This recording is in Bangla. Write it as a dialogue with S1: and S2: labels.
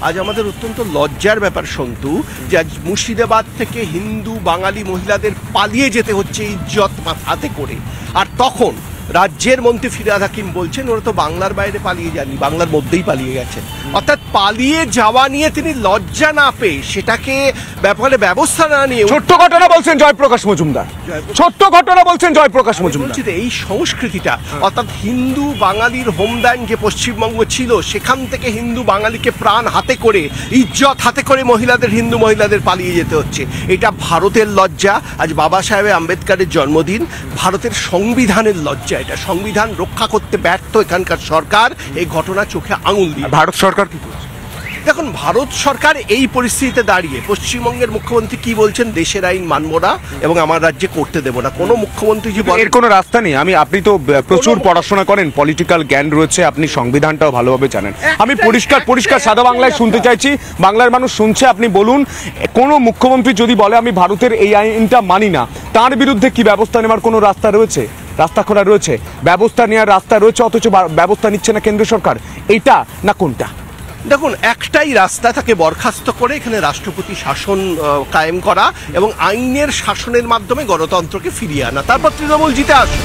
S1: আজ আমাদের অত্যন্ত লজ্জার ব্যাপার সন্তু যে আজ মুর্শিদাবাদ থেকে হিন্দু বাঙালি মহিলাদের পালিয়ে যেতে হচ্ছে ইজ্জত হাতে করে। আর তখন রাজ্যের মন্ত্রী ফিরহাদ হাকিম বলছেন ওরা তো বাংলার বাইরে পালিয়ে যাননি, বাংলার মধ্যেই পালিয়ে গেছেন। অর্থাৎ পালিয়ে যাওয়া নিয়ে তিনি লজ্জা না পেয়ে সেটাকে ব্যাপারে ব্যবস্থা না নিয়ে
S2: ছোট্ট ঘটনা বলছেন জয়প্রকাশ মজুমদার, ছোট্ট ঘটনা বলছেন জয়প্রকাশ মজুমদার।
S1: এই সংস্কৃতিটা অর্থাৎ হিন্দু বাঙালির হোমল্যান্ড যে পশ্চিমবঙ্গ ছিল সেখান থেকে হিন্দু বাঙালিকে প্রাণ হাতে করে ইজ্জত হাতে করে হিন্দু মহিলাদের পালিয়ে যেতে হচ্ছে। এটা ভারতের লজ্জা। আজ বাবা সাহেব আম্বেদকরের জন্মদিন, ভারতের সংবিধানের লজ্জা। এটা সংবিধান রক্ষা করতে ব্যর্থ এখানকার সরকার। এই ঘটনা চোখে আঙুল দিয়ে
S2: ভারত সরকার কি করছে?
S1: দেখুন, ভারত সরকার এই পরিস্থিতিতে দাঁড়িয়ে পশ্চিমবঙ্গের মুখ্যমন্ত্রী কি বলছেন, দেশের আইন মানব না এবং আমার রাজ্যে করতে দেব না। কোনো মুখ্যমন্ত্রী যে
S2: এর কোনো রাস্তা নেই। আপনি তো প্রচুর পড়াশোনা করেন, পলিটিক্যাল জ্ঞান রয়েছে, আপনি সংবিধানটাও ভালোভাবে জানেন। আমি পরিষ্কার সাদা বাংলায় শুনতে চাইছি, বাংলার মানুষ শুনছে। আপনি বলুন, কোনো মুখ্যমন্ত্রী যদি বলে আমি ভারতের এই আইনটা মানি না, তার বিরুদ্ধে কি ব্যবস্থা নেওয়ার কোনো রাস্তা রয়েছে? রাস্তা খোলা রয়েছে, ব্যবস্থা নেওয়ার রাস্তা রয়েছে, অথচ ব্যবস্থা নিচ্ছে না কেন্দ্র সরকার। এটা না কোনটা?
S1: দেখুন, একটাই রাস্তা, তাকে বরখাস্ত করে এখানে রাষ্ট্রপতি শাসন কায়েম করা এবং আইনের শাসনের মাধ্যমে গণতন্ত্রকে ফিরিয়ে আনা, তারপর তৃণমূল জিতে আসে।